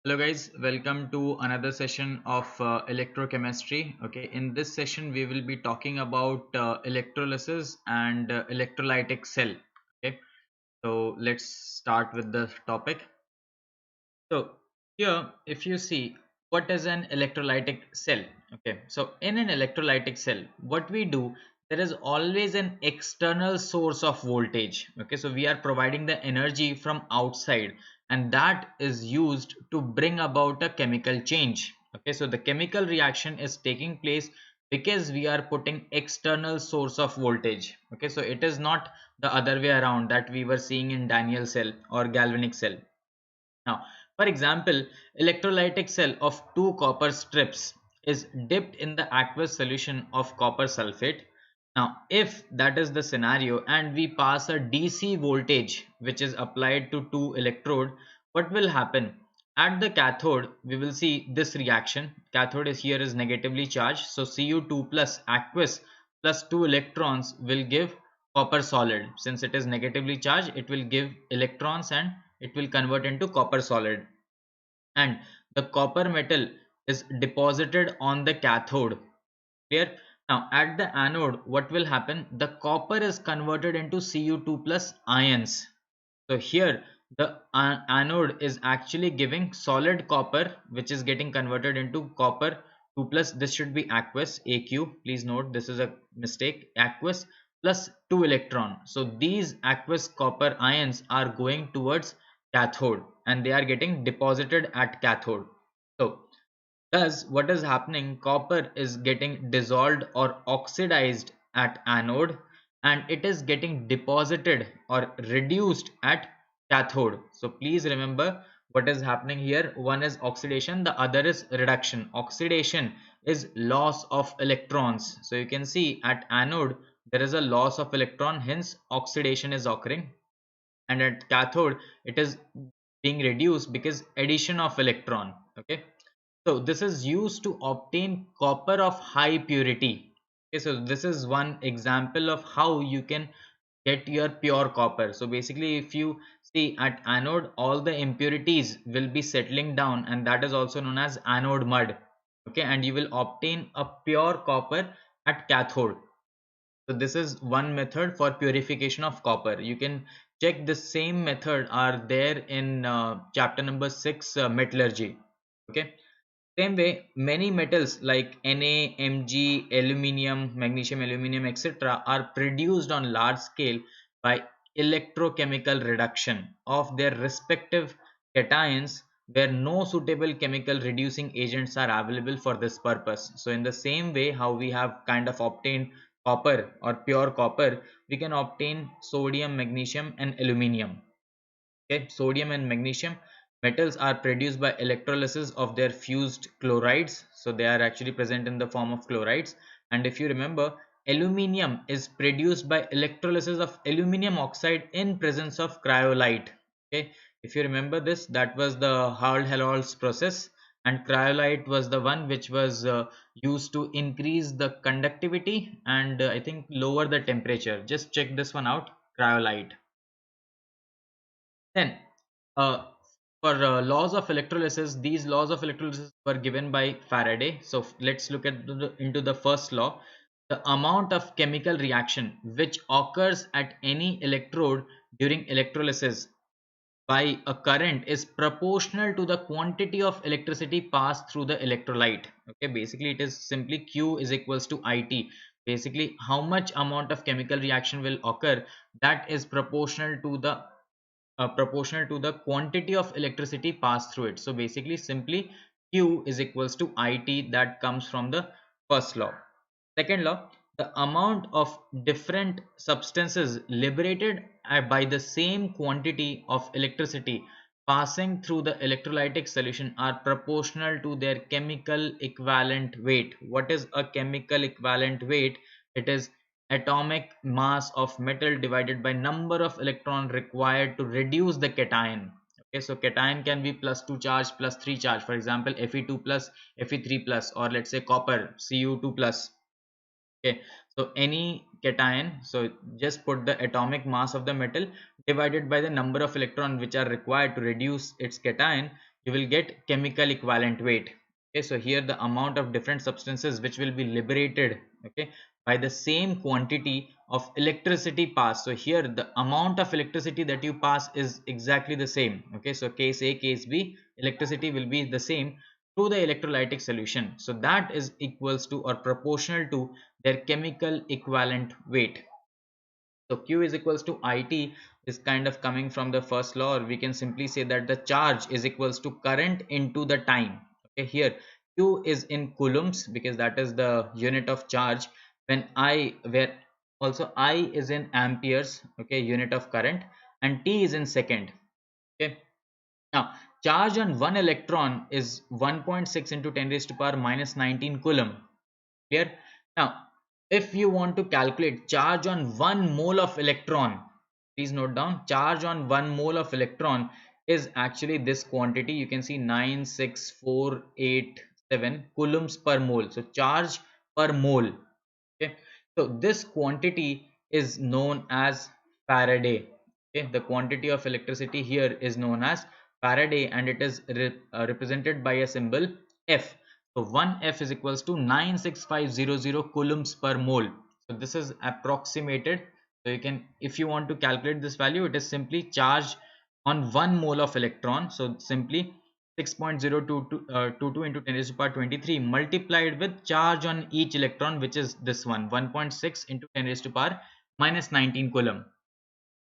Hello guys, welcome to another session of electrochemistry. Okay, in this session we will be talking about electrolysis and electrolytic cell. Okay, so let's start with the topic. So here, if you see what is an electrolytic cell, okay, so in an electrolytic cell, what we do, there is always an external source of voltage. Okay, so we are providing the energy from outside, and that is used to bring about a chemical change. Okay, so the chemical reaction is taking place because we are putting external source of voltage. Okay, so it is not the other way around that we were seeing in Daniell cell or galvanic cell. Now, for example, electrolytic cell of two copper strips is dipped in the aqueous solution of copper sulfate. Now, if that is the scenario and we pass a DC voltage which is applied to two electrode, what will happen? At the cathode, we will see this reaction. Cathode is here is negatively charged. So Cu2 plus aqueous plus two electrons will give copper solid. Since it is negatively charged, it will give electrons and it will convert into copper solid, and the copper metal is deposited on the cathode. Clear? Now at the anode, what will happen? The copper is converted into Cu2 plus ions. So here the anode is actually giving solid copper, which is getting converted into copper 2 plus. This should be aqueous, AQ. Please note this is a mistake. Aqueous plus 2 electron. So these aqueous copper ions are going towards cathode and they are getting deposited at cathode. So thus, what is happening? Copper is getting dissolved or oxidized at anode, and it is getting deposited or reduced at cathode. So please remember what is happening here. One is oxidation, the other is reduction. Oxidation is loss of electrons. So you can see at anode there is a loss of electron, hence oxidation is occurring, and at cathode it is being reduced because addition of electron. Okay, so this is used to obtain copper of high purity. Okay, so this is one example of how you can get your pure copper. So basically, if you see at anode, all the impurities will be settling down, and that is also known as anode mud. Okay, and you will obtain a pure copper at cathode. So this is one method for purification of copper. You can check the same method are there in chapter number 6, metallurgy. Okay, same way, many metals like Na, Mg, aluminium, magnesium, aluminium, etc. are produced on large scale by electrochemical reduction of their respective cations where no suitable chemical reducing agents are available for this purpose. So in the same way how we have kind of obtained copper or pure copper, we can obtain sodium, magnesium and aluminium. Okay, sodium and magnesium metals are produced by electrolysis of their fused chlorides. So they are actually present in the form of chlorides. And if you remember, aluminium is produced by electrolysis of aluminium oxide in presence of cryolite. Okay, if you remember this, that was the Hall-Herold's process, and cryolite was the one which was used to increase the conductivity and I think lower the temperature. Just check this one out, cryolite. Then, uh, for laws of electrolysis, these laws of electrolysis were given by Faraday. So let's look at into the first law. The amount of chemical reaction which occurs at any electrode during electrolysis by a current is proportional to the quantity of electricity passed through the electrolyte. Okay, basically it is simply Q is equals to IT. Basically, how much amount of chemical reaction will occur, that is proportional to the quantity of electricity passed through it. So basically simply Q is equals to IT, that comes from the first law. Second law, the amount of different substances liberated by the same quantity of electricity passing through the electrolytic solution are proportional to their chemical equivalent weight. What is a chemical equivalent weight? It is atomic mass of metal divided by number of electron required to reduce the cation. Okay, so cation can be plus 2 charge, plus 3 charge. For example, Fe2 plus, Fe3 plus, or let's say copper, Cu2 plus. Okay, so any cation, so just put the atomic mass of the metal divided by the number of electrons which are required to reduce its cation. you will get chemical equivalent weight. Okay, so here the amount of different substances which will be liberated, okay, by the same quantity of electricity passed. So here the amount of electricity that you pass is exactly the same. Okay, so case A, case B, electricity will be the same to the electrolytic solution. So that is equals to or proportional to their chemical equivalent weight. So Q is equals to IT is kind of coming from the first law, or we can simply say that the charge is equals to current into the time. Okay, here Q is in coulombs because that is the unit of charge, when I where also I is in amperes, okay, unit of current, and T is in second. Okay, now charge on one electron is 1.6 into 10 raised to power minus 19 coulomb. Clear? Now, if you want to calculate charge on 1 mole of electron, please note down, charge on 1 mole of electron is actually this quantity. You can see 96487 coulombs per mole. So charge per mole. Okay, so this quantity is known as Faraday. Okay, the quantity of electricity here is known as Faraday, and it is represented by a symbol F. So 1 F is equals to 96500 coulombs per mole. So this is approximated. So you can, if you want to calculate this value, it is simply charge on 1 mole of electron. So simply 6.022 into 10 raised to power 23 multiplied with charge on each electron, which is this one, 1.6 into 10 raised to power minus 19 coulomb.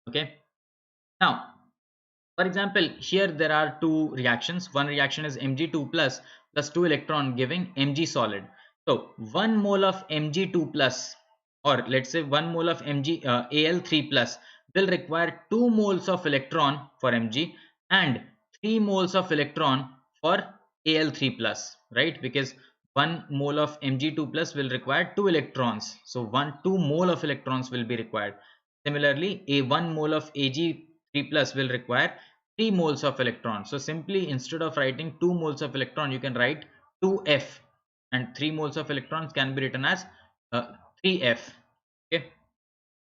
Okay, now for example, here there are two reactions. One reaction is Mg2 plus 2 electron giving Mg solid. So 1 mole of Mg2 plus, or let's say 1 mole of Al3 plus will require 2 moles of electron for Mg and 3 moles of electron for Al3 plus, right? Because 1 mole of Mg2 plus will require 2 electrons. So 2 mole of electrons will be required. Similarly, a 1 mole of Ag3 plus will require 3 moles of electron. So simply instead of writing 2 moles of electron, you can write 2F, and 3 moles of electrons can be written as 3F. Okay,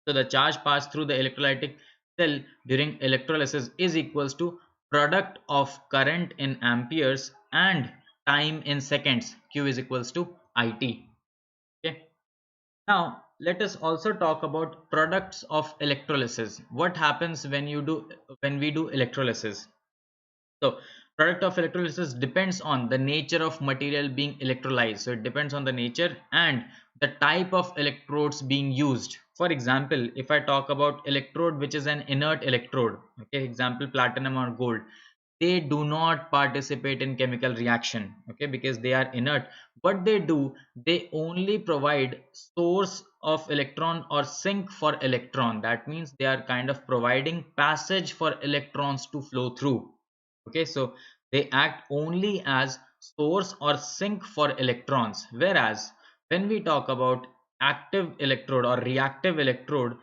so the charge passed through the electrolytic cell during electrolysis is equals to product of current in amperes and time in seconds. Q is equals to IT. Okay, now let us also talk about products of electrolysis. What happens when we do electrolysis? So product of electrolysis depends on the nature of material being electrolyzed. So it depends on the nature and the type of electrodes being used. For example, if I talk about electrode which is an inert electrode, okay, example platinum or gold, they do not participate in chemical reaction, okay, because they are inert. What they do, they only provide source of electron or sink for electron. That means they are kind of providing passage for electrons to flow through. Okay, so they act only as source or sink for electrons, whereas when we talk about active electrode or reactive electrode,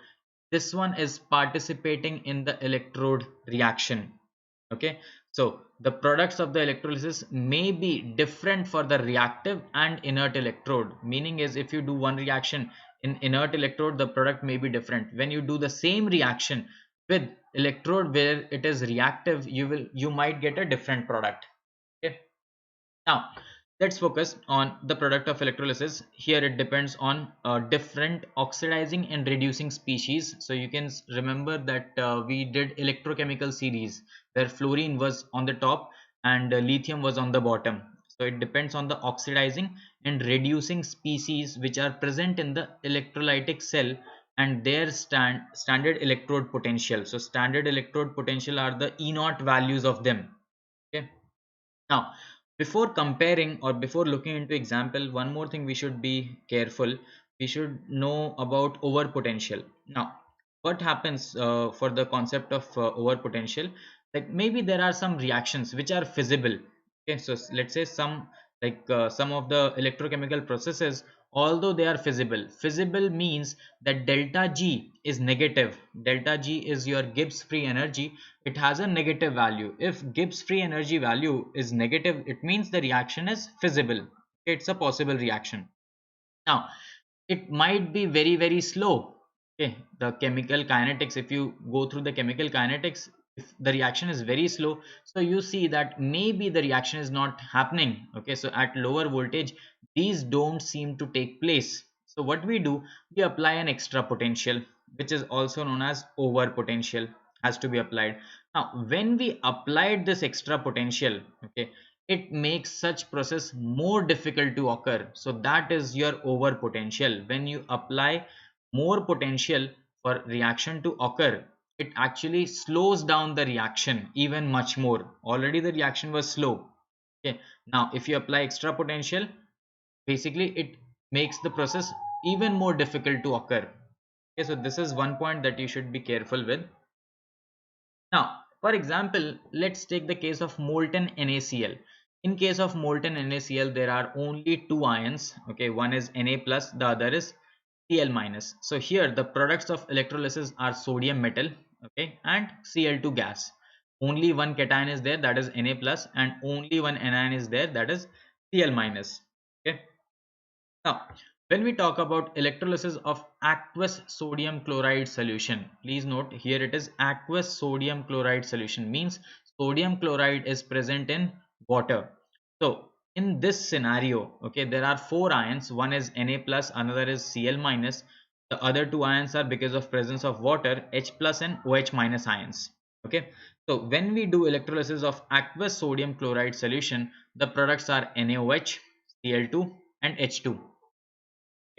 this one is participating in the electrode reaction. Okay, so the products of the electrolysis may be different for the reactive and inert electrode. Meaning is, if you do one reaction in inert electrode, the product may be different. When you do the same reaction with electrode where it is reactive, you might get a different product. Okay, now let's focus on the product of electrolysis. Here it depends on different oxidizing and reducing species. So you can remember that we did electrochemical series where fluorine was on the top and lithium was on the bottom. So it depends on the oxidizing and reducing species which are present in the electrolytic cell and their standard electrode potential. So standard electrode potential are the E0 values of them. Okay, now before comparing or before looking into example, one more thing we should be careful. We should know about over potential. Now what happens for the concept of over potential, like maybe there are some reactions which are feasible. Okay, so let's say some of the electrochemical processes, although they are feasible means that delta G is negative. Delta G is your Gibbs free energy. It has a negative value. If Gibbs free energy value is negative, it means the reaction is feasible. It's a possible reaction. Now it might be very slow. Okay, the chemical kinetics, if you go through the chemical kinetics, If the reaction is very slow, so you see that maybe the reaction is not happening. Okay, so at lower voltage these don't seem to take place. So what we do, we apply an extra potential, which is also known as over potential, has to be applied. Now when we applied this extra potential, okay, it makes such process more difficult to occur. So that is your over potential. When you apply more potential for reaction to occur, it actually slows down the reaction even much more. Already the reaction was slow. Okay, now if you apply extra potential, basically it makes the process even more difficult to occur. Okay, so this is one point that you should be careful with. Now, for example, let's take the case of molten NaCl. In case of molten NaCl, there are only two ions. Okay, one is Na plus, the other is Cl minus. So here the products of electrolysis are sodium metal, okay, and Cl2 gas. Only one cation is there, that is Na plus, and only one anion is there, that is Cl minus. Okay. Now, when we talk about electrolysis of aqueous sodium chloride solution, please note here it is aqueous sodium chloride solution, means sodium chloride is present in water. So in this scenario, okay, there are four ions, one is Na plus, another is Cl minus. The other two ions are, because of presence of water, H plus and OH minus ions. Okay, so when we do electrolysis of aqueous sodium chloride solution, the products are NaOH, Cl2 and H2.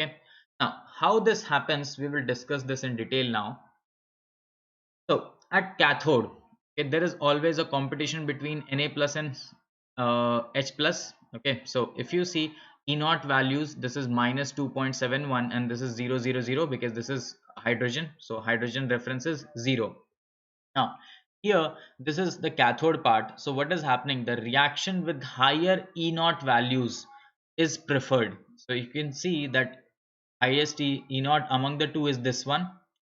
Okay, now how this happens, we will discuss this in detail now. So at cathode, okay, there is always a competition between Na plus and H plus. Okay, so if you see E naught values, this is minus 2.71 and this is 000 because this is hydrogen. So hydrogen reference is 0. Now here this is the cathode part. So what is happening? The reaction with higher E naught values is preferred. So you can see that highest E naught among the two is this one.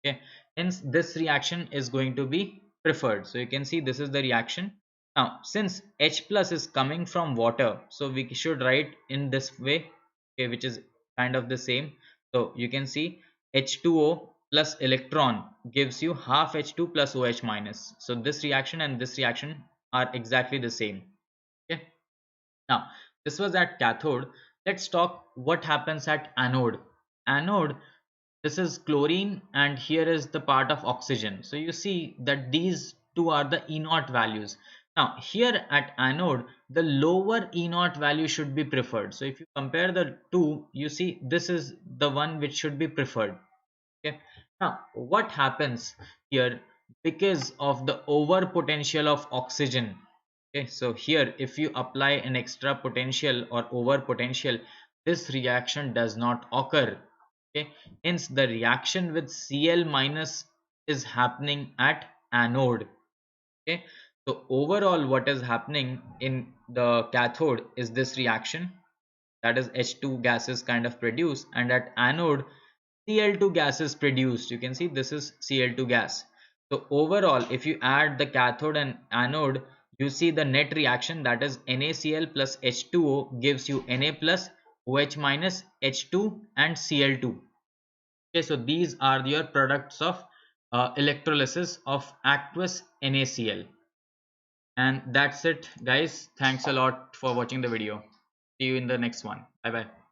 Okay, hence this reaction is going to be preferred. So you can see this is the reaction. Now since H plus is coming from water, so we should write in this way, okay, which is kind of the same. So you can see H2O plus electron gives you half H2 plus OH minus. So this reaction and this reaction are exactly the same. Okay, now this was at cathode. Let's talk what happens at anode. Anode, this is chlorine and here is the part of oxygen. So you see that these two are the E naught values. Now here at anode, the lower E naught value should be preferred. So if you compare the two, you see this is the one which should be preferred. Okay, now what happens here? Because of the over potential of oxygen, okay, so here if you apply an extra potential or over potential, this reaction does not occur. Okay, hence the reaction with Cl minus is happening at anode. Okay, so overall what is happening in the cathode is this reaction, that is H2 gases kind of produced, and at anode Cl2 gas is produced. You can see this is Cl2 gas. So overall if you add the cathode and anode, you see the net reaction, that is NaCl plus H2O gives you Na plus OH minus H2 and Cl2. Okay, so these are your products of electrolysis of aqueous NaCl. And that's it guys. Thanks a lot for watching the video. See you in the next one. Bye bye.